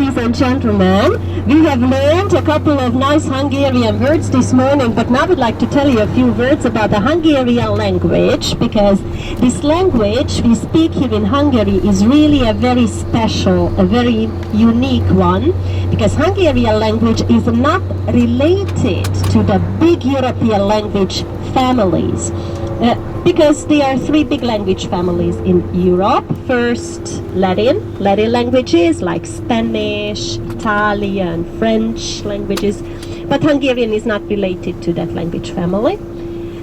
ladies and gentlemen. We have learned a couple of nice Hungarian words this morning, but now I would like to tell you a few words about the Hungarian language, because this language we speak here in Hungary is really a very special, a very unique one, because Hungarian language is not related to the big European language families. Because there are three big language families in Europe. First, Latin languages like Spanish, Italian, French languages, but Hungarian is not related to that language family.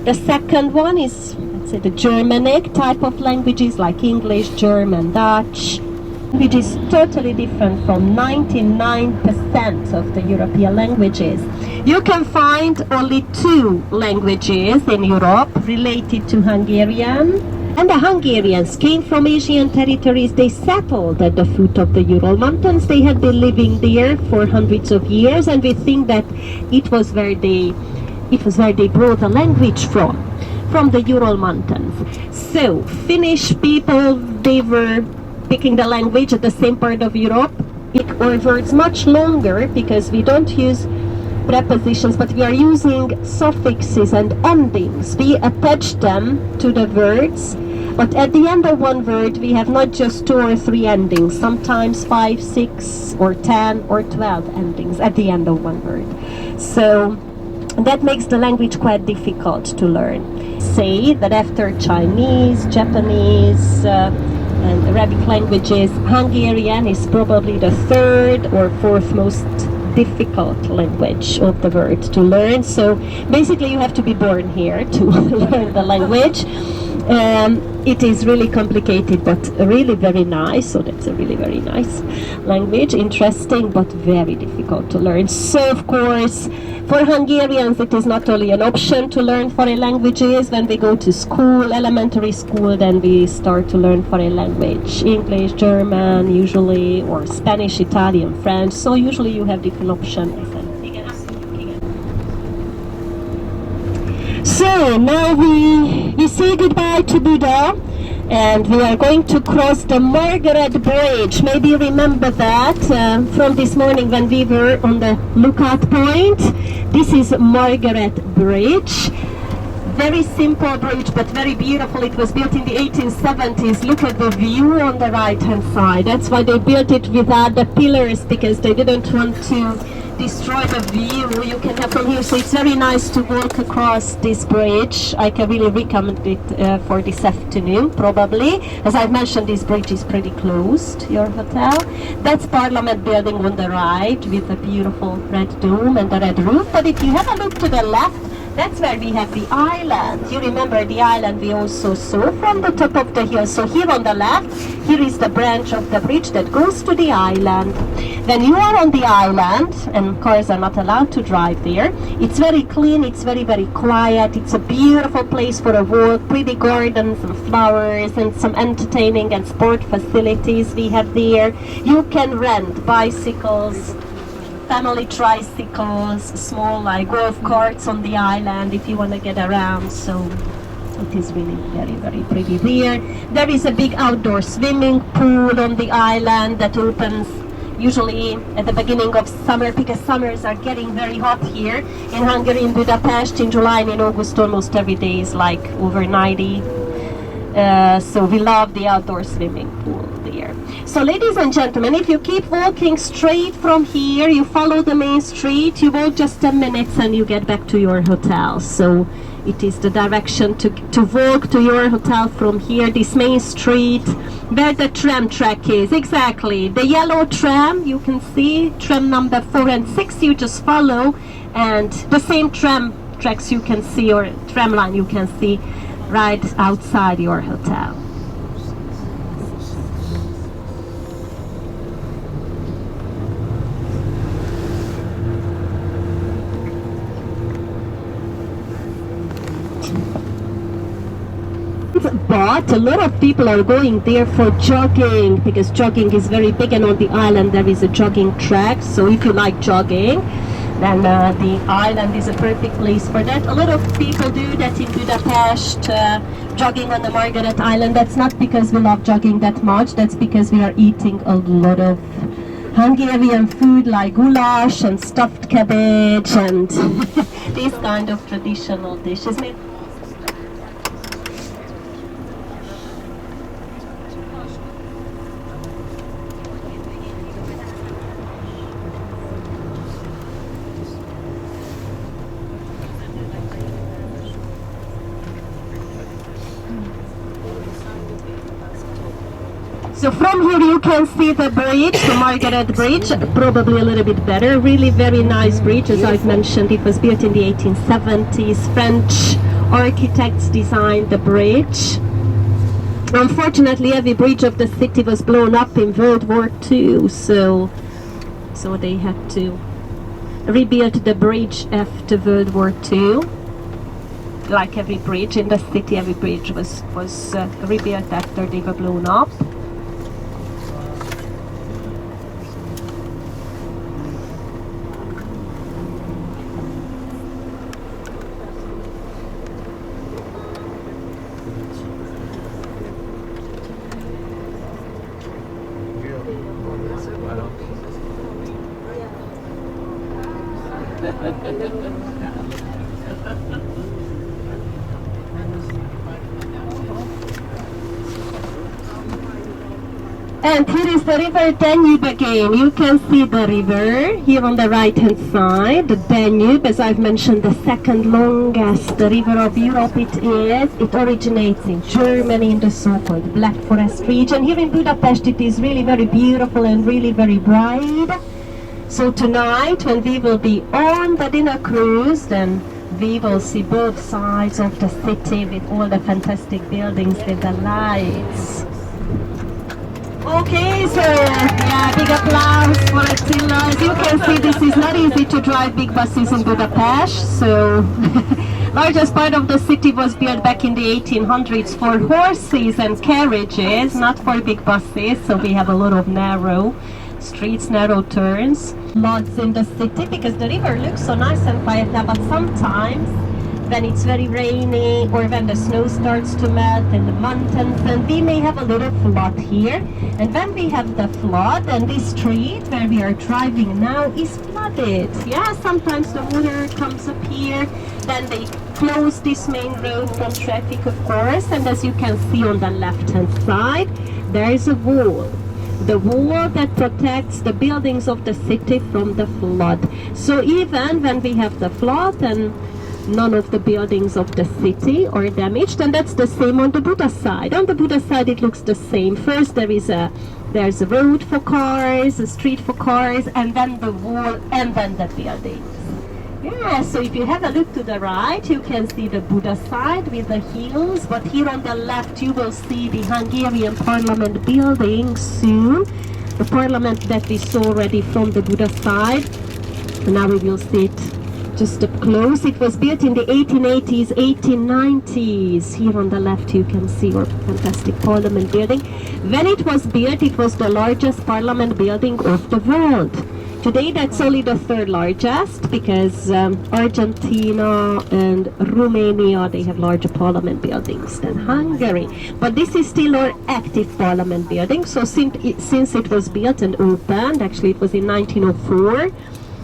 The second one is, let's say, the Germanic type of languages like English, German, Dutch, which is totally different from 99% of the European languages. You can find only 2 languages in Europe related to Hungarian. And the Hungarians came from Asian territories. They settled at the foot of the Ural Mountains. They had been living there for hundreds of years, and we think that it was where they brought the language from the Ural Mountains. So Finnish people, they were picking the language at the same part of Europe. Our words much longer because we don't use prepositions, but we are using suffixes and endings. We attach them to the words, but at the end of one word we have not just 2 or 3 endings, sometimes 5, 6 or 10 or 12 endings at the end of one word. So that makes the language quite difficult to learn. Say that after Chinese, Japanese, and Arabic languages, Hungarian is probably the 3rd or 4th most difficult language of the world to learn. So basically you have to be born here to learn the language. It is really complicated but really very nice, so that's a really very nice language, interesting but very difficult to learn. So of course for Hungarians it is not only an option to learn foreign languages. When we go to school, elementary school, then we start to learn foreign language, English, German usually, or Spanish, Italian, French, so usually you have different options. So now we say goodbye to Buda, and we are going to cross the Margaret Bridge. Maybe you remember that from this morning when we were on the lookout point. This is Margaret Bridge. Very simple bridge, but very beautiful. It was built in the 1870s. Look at the view on the right hand side. That's why they built it without the pillars, because they didn't want to destroy the view you can have from here. So it's very nice to walk across this bridge. I can really recommend it for this afternoon, probably. As I've mentioned, this bridge is pretty close to your hotel. That's Parliament building on the right with a beautiful red dome and the red roof. But if you have a look to the left, that's where we have the island. You remember the island we also saw from the top of the hill. So here on the left, here is the branch of the bridge that goes to the island. When you are on the island, and cars are not allowed to drive there, it's very clean, it's very, very quiet. It's a beautiful place for a walk, pretty gardens and flowers and some entertaining and sport facilities we have there. You can rent bicycles, family tricycles, small like golf carts on the island if you want to get around. So it is really very, very pretty there. There is a big outdoor swimming pool on the island that opens usually at the beginning of summer, because summers are getting very hot here in Hungary, in Budapest. In July and in August almost every day is like over 90. So we love the outdoor swimming pool there. So ladies and gentlemen, if you keep walking straight from here, you follow the main street, you walk just 10 minutes and you get back to your hotel. So it is the direction to walk to your hotel from here, this main street, where the tram track is. Exactly, the yellow tram, you can see, tram number 4 and 6, you just follow, and the same tram tracks you can see, or tram line you can see right outside your hotel. But a lot of people are going there for jogging, because jogging is very big, and on the island there is a jogging track. So if you like jogging, then the island is a perfect place for that. A lot of people do that in Budapest, jogging on the Margaret Island. That's not because we love jogging that much, that's because we are eating a lot of Hungarian food like goulash and stuffed cabbage and these kind of traditional dishes. So from here you can see the bridge, the Margaret Bridge, probably a little bit better. Really very nice bridge, as I've mentioned. It was built in the 1870s. French architects designed the bridge. Unfortunately, every bridge of the city was blown up in World War II, so they had to rebuild the bridge after World War II. Like every bridge in the city, every bridge was rebuilt after they were blown up. And here is the river Danube again. You can see the river here on the right hand side. The Danube, as I've mentioned, the second longest river of Europe it is. It originates in Germany in the so-called Black Forest region. Here in Budapest it is really very beautiful and really very bright. So tonight when we will be on the dinner cruise, then we will see both sides of the city with all the fantastic buildings with the lights. Okay, so yeah, big applause for Attila. As you can see, this is not easy to drive big buses in Budapest. So largest part of the city was built back in the 1800s for horses and carriages, not for big buses. So we have a lot of narrow streets, narrow turns. Lots in the city because the river looks so nice and quiet now, but sometimes when it's very rainy or when the snow starts to melt in the mountains, then we may have a little flood here. And when we have the flood, and this street where we are driving now is flooded. Yeah, sometimes the water comes up here, then they close this main road from traffic, of course, and as you can see on the left hand side, there is a wall. The wall that protects the buildings of the city from the flood. So even when we have the flood and none of the buildings of the city are damaged, and that's the same on the Buda side. On the Buda side it looks the same. First there's a road for cars, a street for cars, and then the wall, and then the buildings. Yeah, so if you have a look to the right, you can see the Buda side with the hills, but here on the left you will see the Hungarian parliament building soon. The parliament that we saw already from the Buda side. And now we will see it just up close. It was built in the 1880s, 1890s. Here on the left you can see our fantastic parliament building. When it was built, it was the largest parliament building of the world. Today that's only the third largest because Argentina and Romania, they have larger parliament buildings than Hungary. But this is still our active parliament building. So since it was built and opened, actually it was in 1904,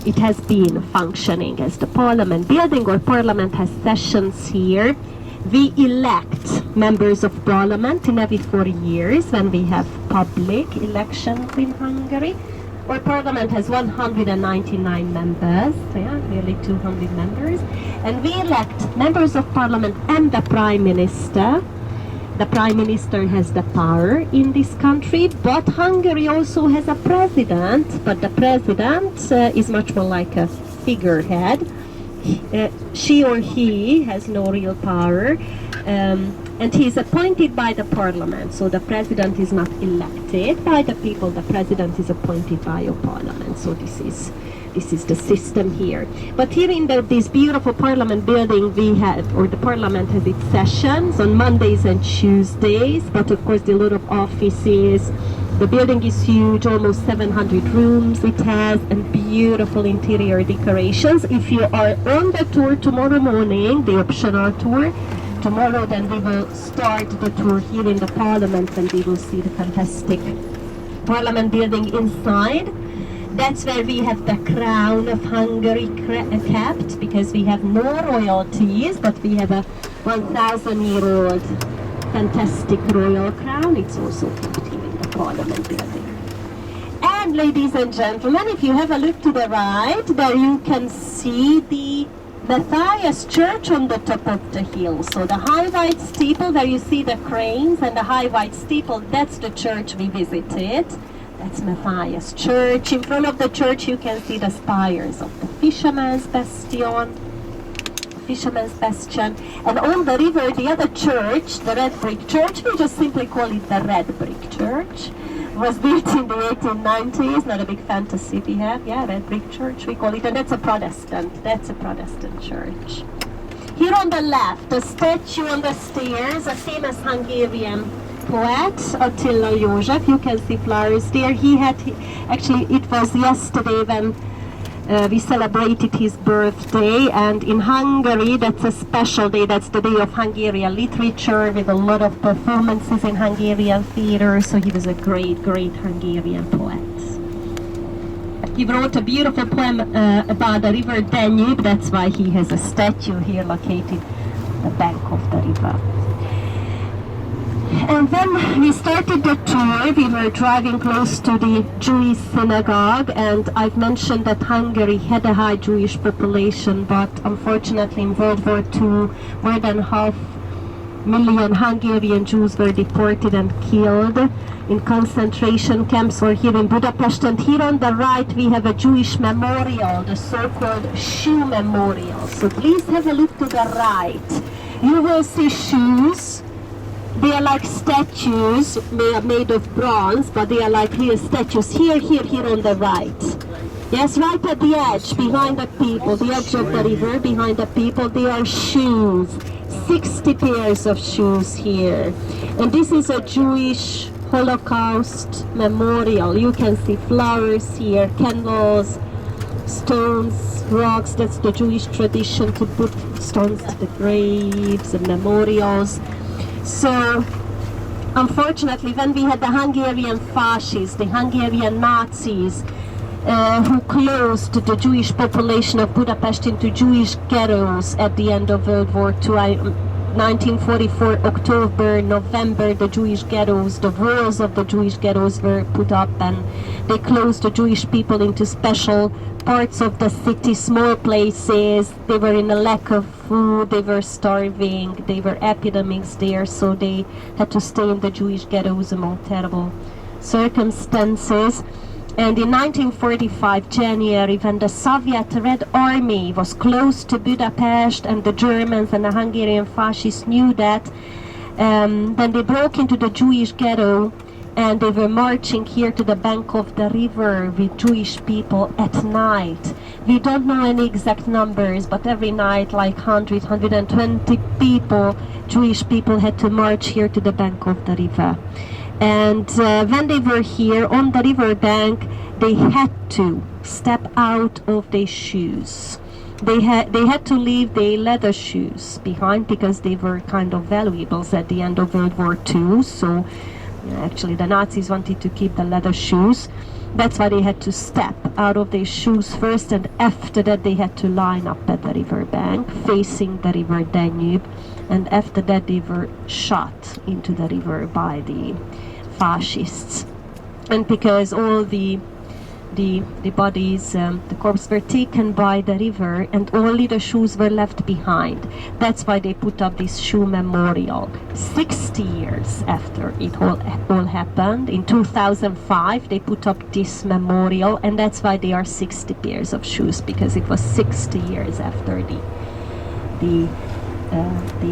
it has been functioning as the parliament building. Our parliament has sessions here. We elect members of parliament in every 4 years when we have public elections in Hungary. Our parliament has 199 members, yeah, nearly 200 members, and we elect members of parliament and the prime minister. The prime minister has the power in this country, but Hungary also has a president, but the president is much more like a figurehead. She or he has no real power, and he is appointed by the parliament. So the president is not elected by the people, the president is appointed by your parliament. So this is the system here. But here in this beautiful parliament building we have, or the parliament has its sessions on Mondays and Tuesdays, but of course there are a lot of offices. The building is huge, almost 700 rooms it has, and beautiful interior decorations. If you are on the tour tomorrow morning, the optional tour, tomorrow then we will start the tour here in the parliament and we will see the fantastic parliament building inside. That's where we have the crown of Hungary kept, because we have no royalties, but we have a 1,000-year-old fantastic royal crown. It's also kept here in the Parliament building. And ladies and gentlemen, if you have a look to the right, there you can see the Matthias Church on the top of the hill. So the high white steeple, there you see the cranes and the high white steeple, that's the church we visited. That's Matthias Church. In front of the church you can see the spires of the Fisherman's Bastion. And on the river, the other church, the red brick church, we just simply call it the red brick church. It was built in the 1890s, not a big fantasy we have, yeah, red brick church we call it, and that's a Protestant church. Here on the left, a statue on the stairs, a famous Hungarian poet, Attila József. You can see flowers there. Actually it was yesterday when we celebrated his birthday, and in Hungary that's a special day. That's the day of Hungarian literature with a lot of performances in Hungarian theater, so he was a great Hungarian poet. He wrote a beautiful poem about the river Danube. That's why he has a statue here located on the bank of the river. And when we started the tour, we were driving close to the Jewish synagogue, and I've mentioned that Hungary had a high Jewish population, but unfortunately in World War II, more than 500,000 Hungarian Jews were deported and killed in concentration camps, or here in Budapest. And here on the right we have a Jewish memorial, the so-called shoe memorial. So please have a look to the right. You will see shoes. They are like statues. They are made of bronze, but they are like real statues. Here on the right. Yes, right at the edge, behind the people, the edge of the river, behind the people, they are shoes. 60 pairs of shoes here. And this is a Jewish Holocaust memorial. You can see flowers here, candles, stones, rocks. That's the Jewish tradition, to put stones to the graves and memorials. So, unfortunately, when we had the Hungarian fascists, the Hungarian Nazis, who closed the Jewish population of Budapest into Jewish ghettos at the end of World War II, 1944, October, November, the Jewish ghettos, the walls of the Jewish ghettos were put up, and they closed the Jewish people into special parts of the city, small places. They were in a lack of food, they were starving, there were epidemics there, so they had to stay in the Jewish ghettos among terrible circumstances. And in 1945 January, when the Soviet Red Army was close to Budapest, and the Germans and the Hungarian fascists knew that, then they broke into the Jewish ghetto, and they were marching here to the bank of the river with Jewish people at night. We don't know any exact numbers, but every night like 100, 120 people, Jewish people, had to march here to the bank of the river. And when they were here on the river bank, they had to step out of their shoes. They had to leave their leather shoes behind, because they were kind of valuables at the end of World War II. So actually the Nazis wanted to keep the leather shoes. That's why they had to step out of their shoes first, and after that they had to line up at the river bank facing the river Danube, and after that they were shot into the river by the fascists. And because all the bodies, the corpses were taken by the river, and only the shoes were left behind. That's why they put up this shoe memorial 60 years after it all happened. In 2005 they put up this memorial, and that's why there are 60 pairs of shoes, because it was 60 years after the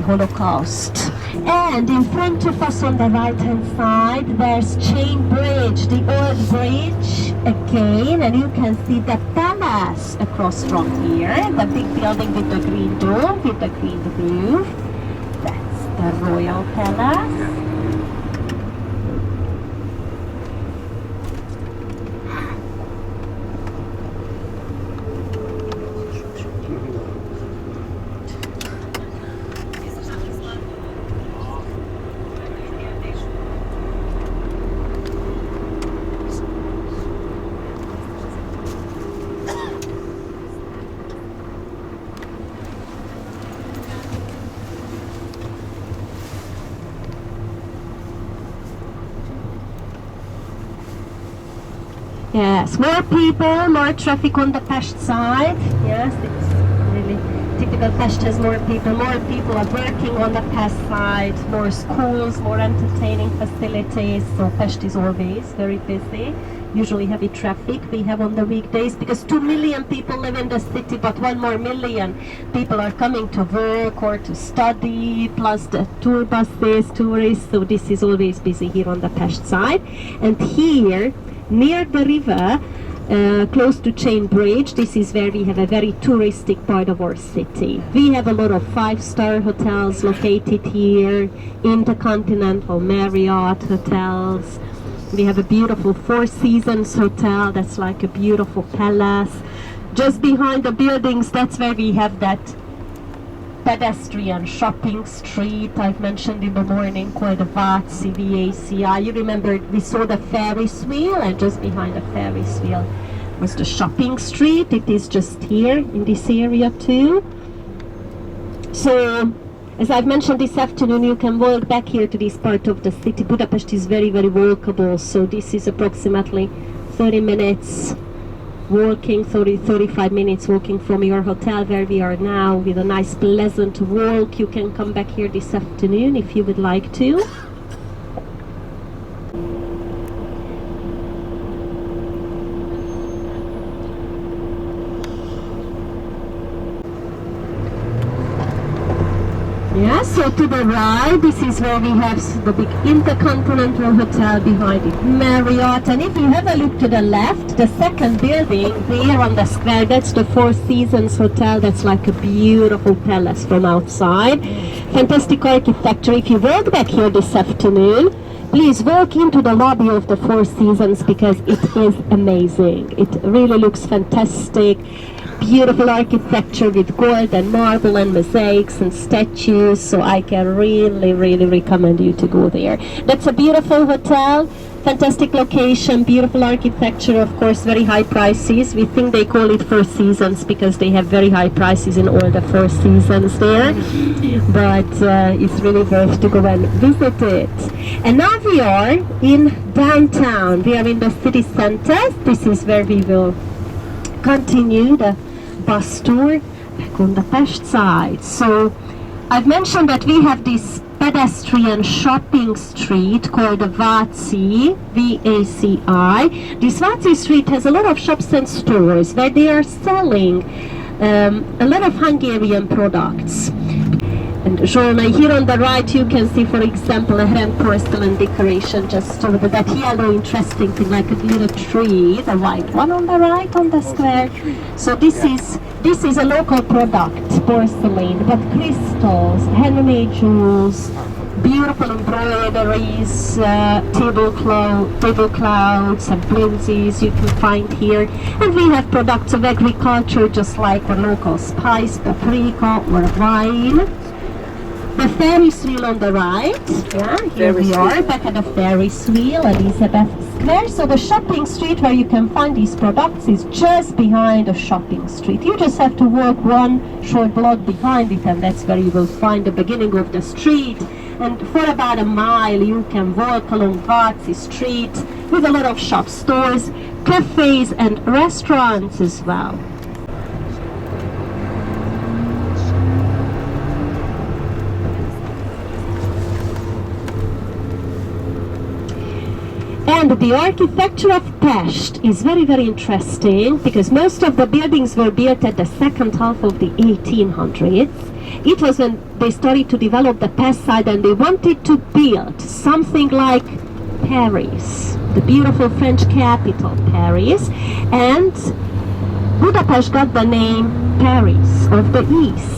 Holocaust. And in front of us on the right hand side there's Chain Bridge, the old bridge again, and you can see the palace across from here, the big building with the green dome, with the green roof. That's the Royal Palace. Yes, more people, more traffic on the Pest side. Yes, it's really typical. Pest has more people are working on the Pest side, more schools, more entertaining facilities. So Pest is always very busy. Usually heavy traffic we have on the weekdays because 2 million people live in the city, but 1 more million people are coming to work or to study, plus the tour buses, tourists. So this is always busy here on the Pest side. And here, near the river, close to Chain Bridge, this is where we have a very touristic part of our city. We have a lot of 5-star hotels located here, Intercontinental, Marriott hotels. We have a beautiful Four Seasons hotel that's like a beautiful palace. Just behind the buildings, that's where we have that pedestrian shopping street I've mentioned in the morning called the Váci, VACI. You remember we saw the Ferris wheel, and just behind the Ferris wheel was the shopping street. It is just here in this area too. So as I've mentioned this afternoon, you can walk back here to this part of the city. Budapest is very, very walkable, so this is approximately 30 minutes walking, 35 minutes walking from your hotel where we are now, with a nice pleasant walk. You can come back here this afternoon if you would like to. Yeah, so to the right, this is where we have the big Intercontinental Hotel, behind it Marriott, and if you have a look to the left, the second building there on the square, that's the Four Seasons Hotel. That's like a beautiful palace from outside. Fantastic architecture. If you walk back here this afternoon, please walk into the lobby of the Four Seasons because it is amazing. It really looks fantastic. Beautiful architecture with gold and marble and mosaics and statues, so I can really, really recommend you to go there. That's a beautiful hotel, fantastic location, beautiful architecture, of course very high prices. We think they call it Four Seasons because they have very high prices in all the Four Seasons there, but it's really worth to go and visit it. And now we are in downtown, we are in the city center. This is where we will continue the bus tour back on the Pest side. So I've mentioned that we have this pedestrian shopping street called the Váci, V-A-C-I. This Váci street has a lot of shops and stores where they are selling a lot of Hungarian products. And Zsolnai, here on the right you can see, for example, a hand porcelain decoration just over that yellow interesting thing, like a little tree, the white one on the right on the square. So this is a local product, porcelain, but crystals, handmade jewels, beautiful embroideries, tablecloths and blinzies you can find here. And we have products of agriculture, just like our local spice, paprika or wine. The Ferris wheel on the right, yeah, here we are, back at the Ferris wheel, Elizabeth Square. So the shopping street where you can find these products is just behind the shopping street. You just have to walk one short block behind it, and that's where you will find the beginning of the street. And for about a mile you can walk along Váci Street with a lot of shop stores, cafes and restaurants as well. And the architecture of Pest is very, very interesting because most of the buildings were built at the second half of the 1800s. It was when they started to develop the Pest side, and they wanted to build something like Paris, the beautiful French capital, Paris. And Budapest got the name Paris of the East.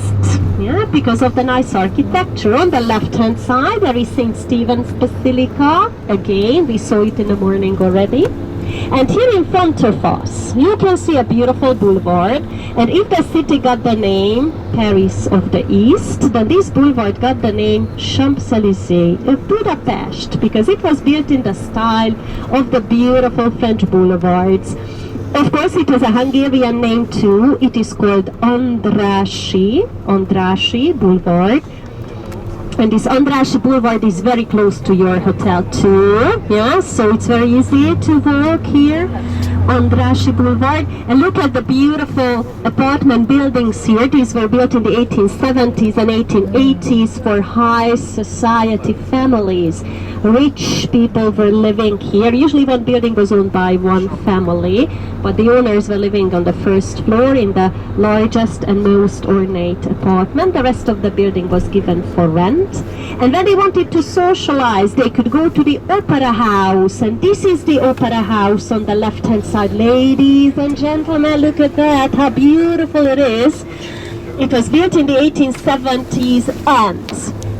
Yeah, because of the nice architecture. On the left-hand side, there is St. Stephen's Basilica. Again, we saw it in the morning already. And here in front of us, you can see a beautiful boulevard. And if the city got the name Paris of the East, then this boulevard got the name Champs-Élysées of Budapest, because it was built in the style of the beautiful French boulevards. Of course, it is a Hungarian name too. It is called Andrassy Boulevard. And this Andrassy Boulevard is very close to your hotel too. Yeah, so it's very easy to walk here Andrassy Boulevard. And look at the beautiful apartment buildings here. These were built in the 1870s and 1880s for high society families. Rich people were living here. Usually one building was owned by one family, but the owners were living on the first floor in the largest and most ornate apartment. The rest of the building was given for rent. And when they wanted to socialize, they could go to the opera house. And this is the opera house on the left-hand side. Ladies and gentlemen, look at that, how beautiful it is. It was built in the 1870s and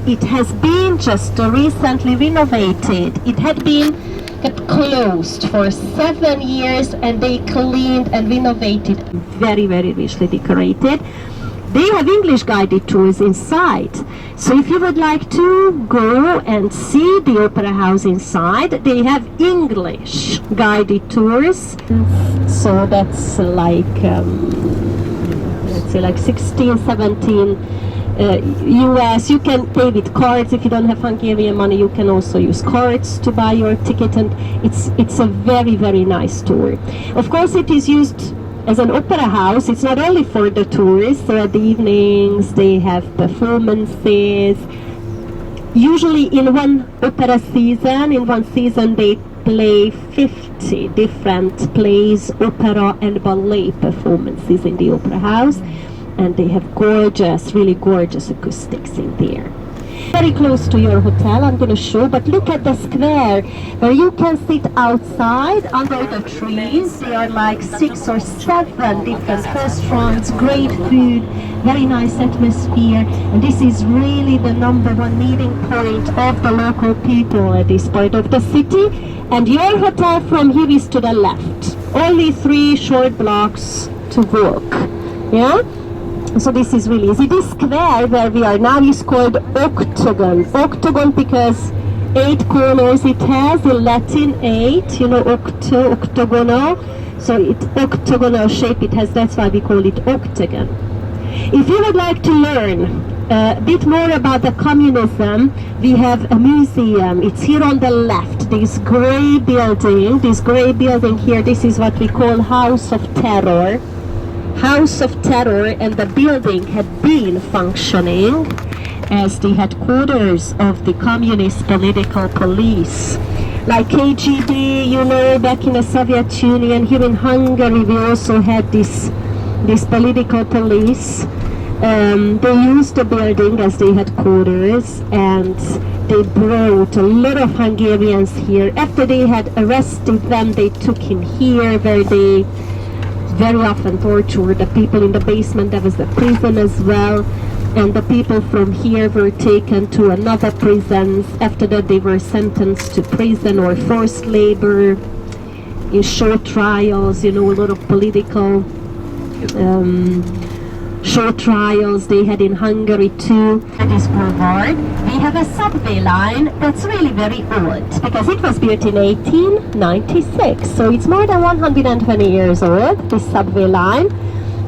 it has been just recently renovated. It had been kept closed for 7 years and they cleaned and renovated. Very, very richly decorated. They have English guided tours inside. So if you would like to go and see the opera house inside, they have English guided tours. So that's like, let's say like 16, 17 US. You can pay with cards. If you don't have Hungarian money, you can also use cards to buy your ticket, and it's a very, very nice tour. Of course, it is used as an opera house. It's not only for the tourists, so at the evenings they have performances. Usually in one opera season, in one season they play 50 different plays, opera and ballet performances in the opera house. And they have gorgeous, really gorgeous acoustics in there. Very close to your hotel, I'm going to show, but look at the square where you can sit outside under the trees. There are like 6 or 7 different restaurants, great food, very nice atmosphere, and this is really the #1 meeting point of the local people at this part of the city. And your hotel from here is to the left, only 3 short blocks to walk. Yeah? So this is really easy. This square where we are now is called octagon. Octagon because 8 corners it has, in Latin 8, you know, octagonal. So it's octagonal shape it has, that's why we call it octagon. If you would like to learn a bit more about the communism, we have a museum. It's here on the left, this gray building here, this is what we call House of Terror. House of Terror, and the building had been functioning as the headquarters of the communist political police. Like KGB, you know, back in the Soviet Union, here in Hungary we also had this political police. They used the building as the headquarters and they brought a lot of Hungarians here. After they had arrested them, they took him here where they very often tortured the people in the basement. There was a prison as well, and the people from here were taken to another prisons. After that they were sentenced to prison or forced labor in short trials, you know, a lot of political short trials they had in Hungary too. At this boulevard we have a subway line that's really very old because it was built in 1896, so it's more than 120 years old, this subway line,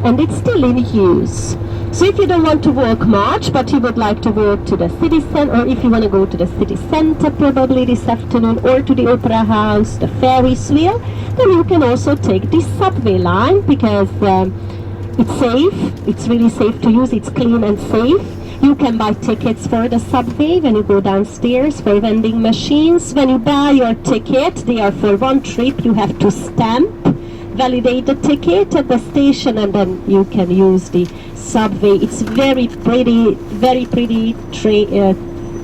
and it's still in use. So if you don't want to walk much but you would like to walk to the city center, or if you want to go to the city center probably this afternoon, or to the opera house, the Ferris wheel, then you can also take this subway line because it's safe, it's really safe to use, it's clean and safe. You can buy tickets for the subway when you go downstairs for vending machines. When you buy your ticket, they are for one trip, you have to stamp, validate the ticket at the station, and then you can use the subway. It's very pretty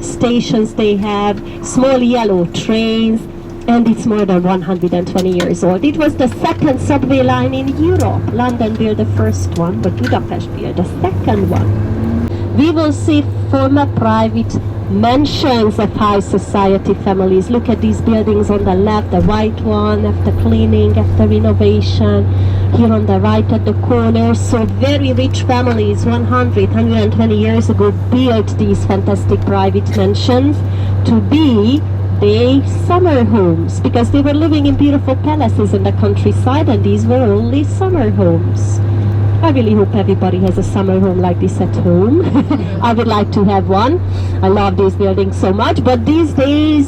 stations they have, small yellow trains, and it's more than 120 years old. It was the second subway line in Europe. London built the first one, but Budapest built the second one. We will see former private mansions of high society families. Look at these buildings on the left, the white one after cleaning, after renovation. Here on the right at the corner, so very rich families 120 years ago built these fantastic private mansions to be the summer homes, because they were living in beautiful palaces in the countryside and these were only summer homes. I really hope everybody has a summer home like this at home. I would like to have one. I love these buildings so much, but these days,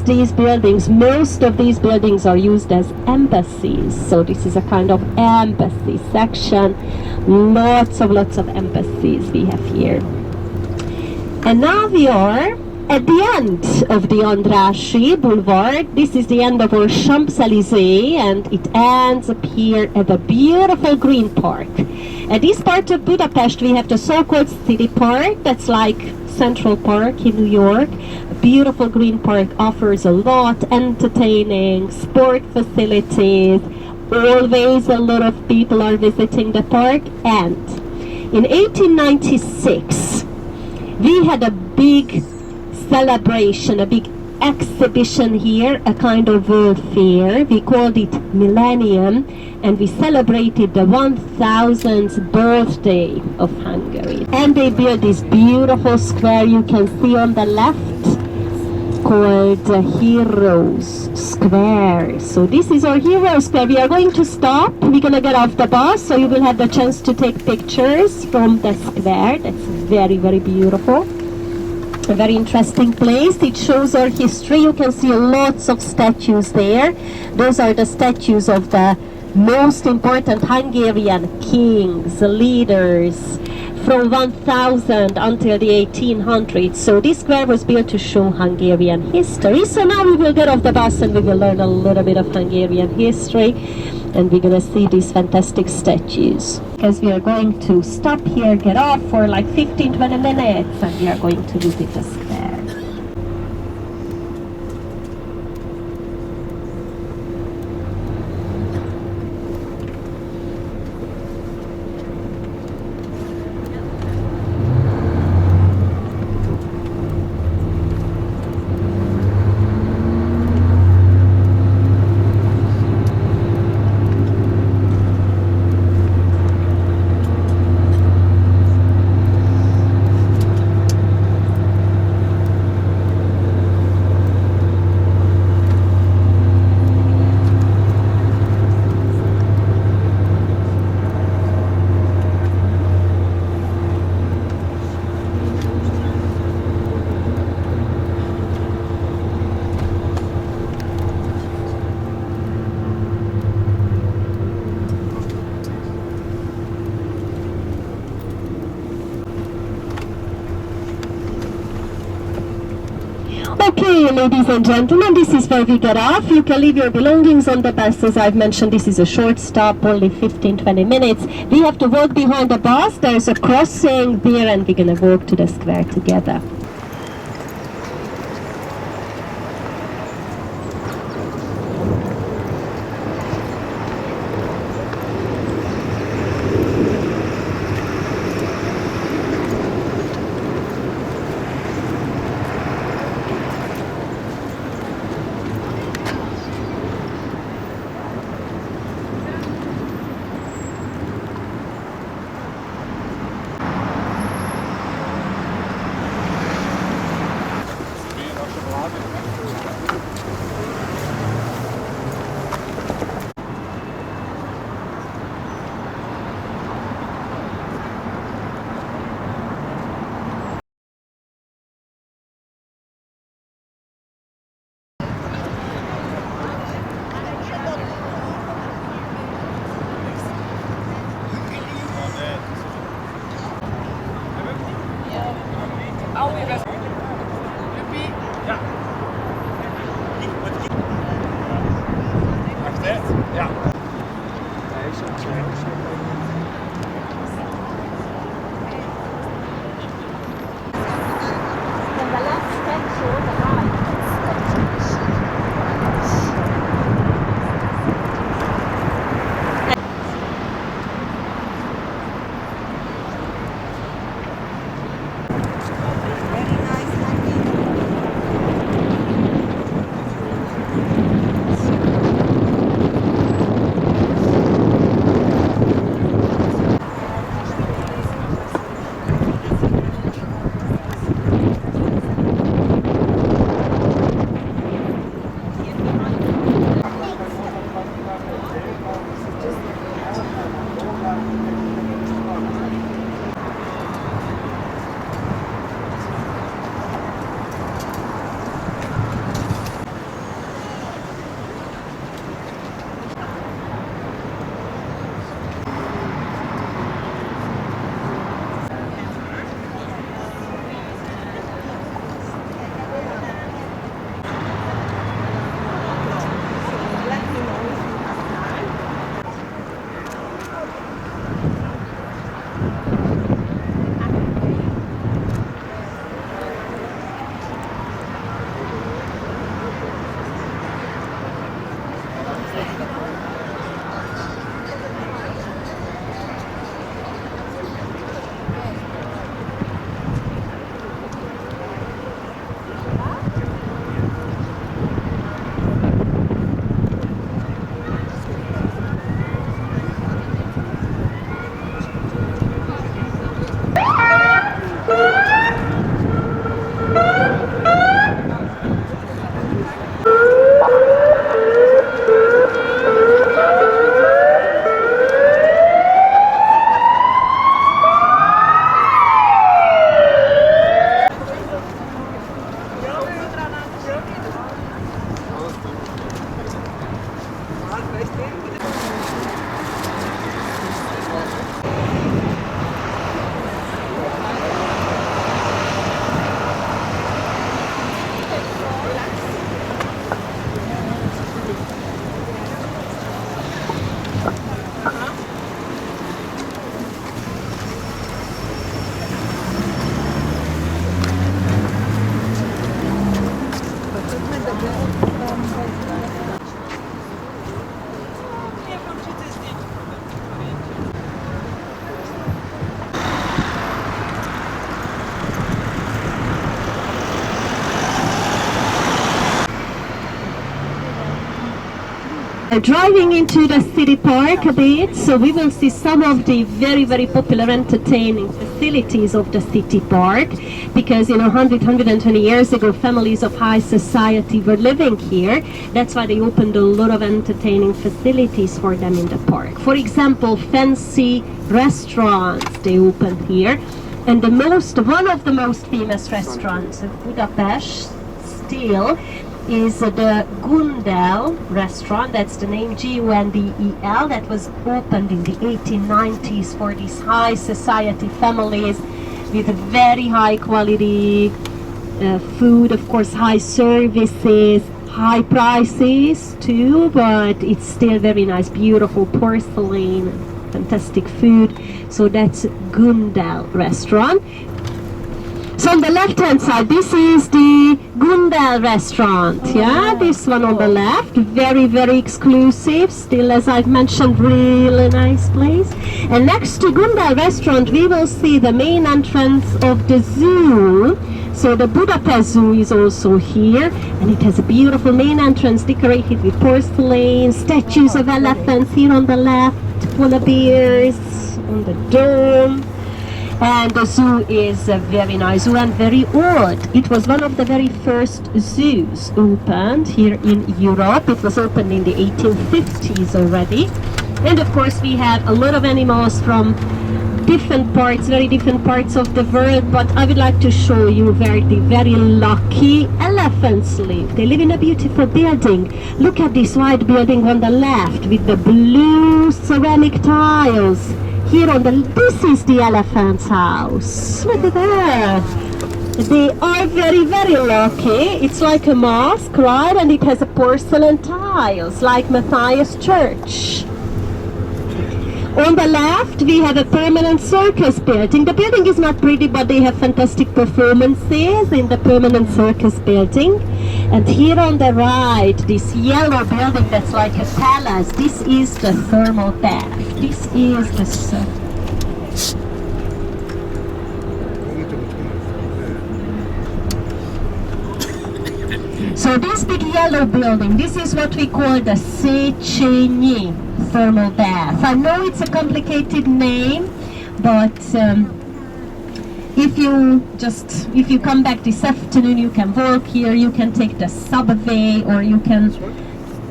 most of these buildings are used as embassies. So this is a kind of embassy section. Lots of embassies we have here. And now we are at the end of the Andrassy Boulevard. This is the end of our Champs-Élysées, and it ends up here at the beautiful Green Park. At this part of Budapest, we have the so-called City Park. That's like Central Park in New York. A beautiful Green Park offers a lot, entertaining, sport facilities. Always a lot of people are visiting the park. And in 1896, we had a big celebration, a big exhibition here, a kind of world fair. We called it Millennium, and we celebrated the 1000th birthday of Hungary. And they built this beautiful square you can see on the left, called Heroes Square. So this is our Heroes Square. We are going to stop. We're going to get off the bus, so you will have the chance to take pictures from the square. That's very, very beautiful. A very interesting place. It shows our history. You can see lots of statues there. Those are the statues of the most important Hungarian kings, leaders from 1000 until the 1800s. So this square was built to show Hungarian history. So now we will get off the bus and we will learn a little bit of Hungarian history, and we're gonna see these fantastic statues. Because we are going to stop here, get off for like 15-20 minutes, and we are going to visit the square. Okay, ladies and gentlemen, this is where we get off. You can leave your belongings on the bus. As I've mentioned, this is a short stop, only 15-20 minutes. We have to walk behind the bus. There's a crossing there, and we're going to walk to the square together. Driving into the city park a bit, so we will see some of the very, very popular entertaining facilities of the city park, because 120 years ago families of high society were living here. That's why they opened a lot of entertaining facilities for them in the park. For example, fancy restaurants they opened here, and one of the most famous restaurants of Budapest still is the Gundel restaurant. That's the name, Gundel. That was opened in the 1890s for these high society families with very high quality food, of course high services, high prices too, but it's still very nice, beautiful porcelain, fantastic food. So that's Gundel restaurant. So on the left hand side, this is the Gundel restaurant, yeah, this one on the left, very, very exclusive, still as I've mentioned, really nice place. And next to Gundel restaurant, we will see the main entrance of the zoo. So the Budapest Zoo is also here, and it has a beautiful main entrance decorated with porcelain, statues of elephants here on the left, polar bears on the dome. And the zoo is a very nice zoo and very old. It was one of the very first zoos opened here in Europe. It was opened in the 1850s already. And of course we have a lot of animals from different parts, very different parts of the world, but I would like to show you where the very lucky elephants live. They live in a beautiful building. Look at this white building on the left with the blue ceramic tiles. Here this is the elephant's house. Look at that. They are very, very lucky. It's like a mosque, right? And it has a porcelain tiles, like Matthias Church. On the left, we have a permanent circus building. The building is not pretty, but they have fantastic performances in the permanent circus building. And here on the right, this yellow building that's like a palace, this is the thermal bath. This is the So this big yellow building, this is what we call the Szechenyi thermal bath. I know it's a complicated name, but if you come back this afternoon, you can walk here, you can take the subway, or you can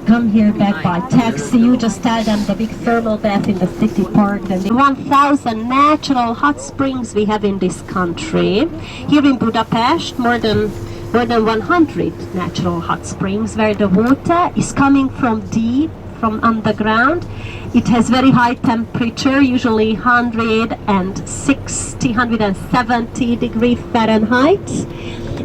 come here back by taxi. You just tell them the big thermal bath in the city park. Then 1,000 natural hot springs we have in this country. Here in Budapest, more than 100 natural hot springs where the water is coming from deep, from underground. It has very high temperature, usually 160, 170 degrees Fahrenheit,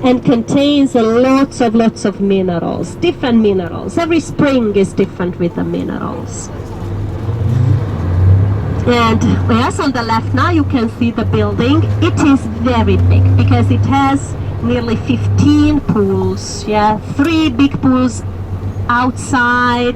and contains lots of minerals, different minerals. Every spring is different with the minerals. And yes, on the left now you can see the building. It is very big because it has nearly 15 pools, 3 big pools outside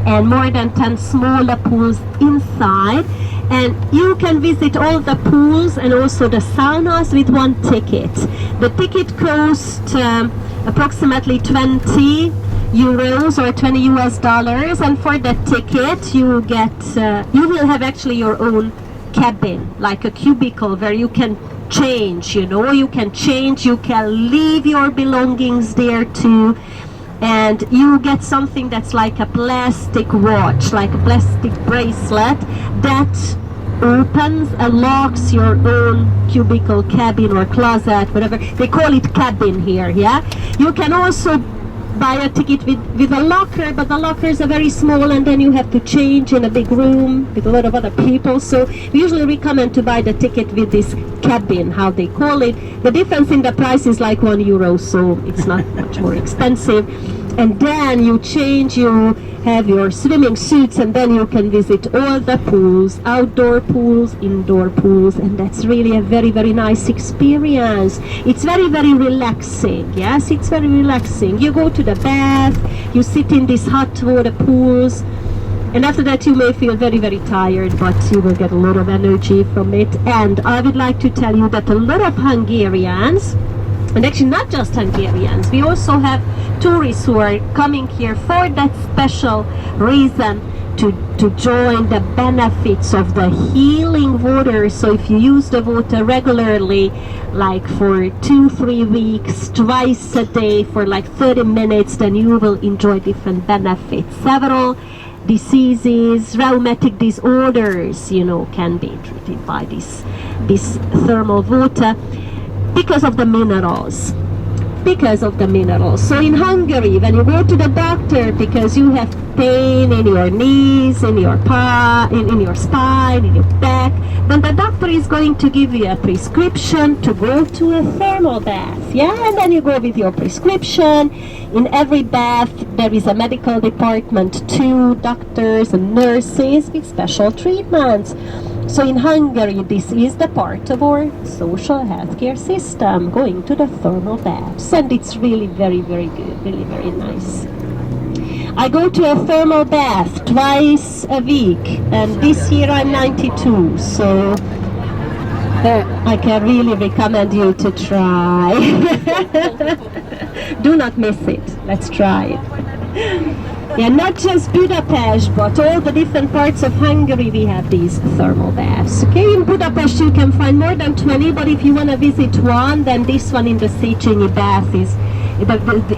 and more than 10 smaller pools inside. And you can visit all the pools and also the saunas with one ticket. The ticket costs approximately 20 euros or 20 US dollars, and for the ticket you get you will have actually your own cabin, like a cubicle where you can change, you can change, you can leave your belongings there too. And you get something that's like a plastic watch, like a plastic bracelet that opens and locks your own cubicle, cabin or closet, whatever. They call it cabin here, You can also buy a ticket with a locker, but the lockers are very small and then you have to change in a big room with a lot of other people. So we usually recommend to buy the ticket with this cabin, how they call it. The difference in the price is like €1, so it's not much more expensive. And then you change, you have your swimming suits, and then you can visit all the pools, outdoor pools, indoor pools, and that's really a very, very nice experience. It's very, very relaxing, yes, it's very relaxing. You go to the bath, you sit in these hot water pools, and after that you may feel very, very tired, but you will get a lot of energy from it. And I would like to tell you that a lot of Hungarians, and actually not just Hungarians, we also have tourists who are coming here for that special reason to join the benefits of the healing water. So if you use the water regularly, like for 2-3 weeks, twice a day for like 30 minutes, then you will enjoy different benefits. Several diseases, rheumatic disorders, you know, can be treated by this thermal water because of the minerals. So in Hungary, when you go to the doctor because you have pain in your knees, in your spine, in your back, then the doctor is going to give you a prescription to go to a thermal bath. Yeah, and then you go with your prescription. In every bath there is a medical department too, doctors and nurses with special treatments. So in Hungary, this is the part of our social healthcare system, going to the thermal baths, and it's really very, very good, really very nice. I go to a thermal bath twice a week, and this year I'm 92, so I can really recommend you to try. Do not miss it. Let's try it. Yeah, not just Budapest, but all the different parts of Hungary we have these thermal baths. Okay, in Budapest you can find more than 20, but if you want to visit one, then this one in the Szechenyi bath is,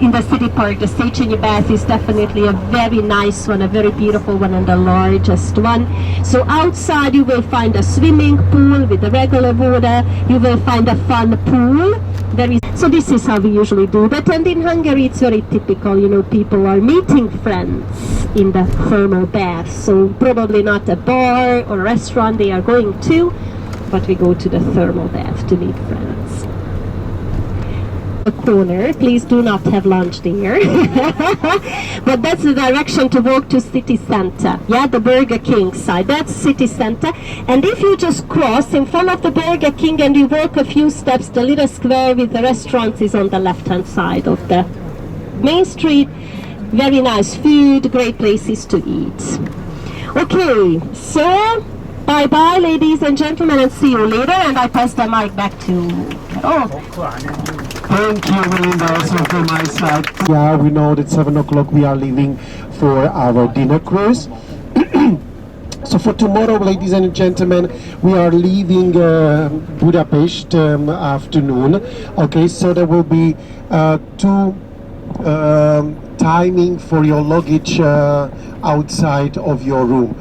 in the city park, the Szechenyi bath is definitely a very nice one, a very beautiful one, and the largest one. So outside you will find a swimming pool with the regular water, you will find a fun pool. So this is how we usually do that, and in Hungary it's very typical, you know, people are meeting friends in the thermal bath, so probably not a bar or a restaurant they are going to, but we go to the thermal bath to meet friends. The corner, please do not have lunch there. But that's the direction to walk to city center. Yeah, the Burger King side, that's city center. And if you just cross in front of the Burger King and you walk a few steps, the little square with the restaurants is on the left hand side of the main street. Very nice food, great places to eat. Okay, so bye bye ladies and gentlemen, and see you later, and I pass the mic back to Thank you, Melinda, also from my side. Yeah, we know that 7 o'clock we are leaving for our dinner cruise. So for tomorrow, ladies and gentlemen, we are leaving Budapest afternoon. Okay, so there will be two timing for your luggage outside of your room.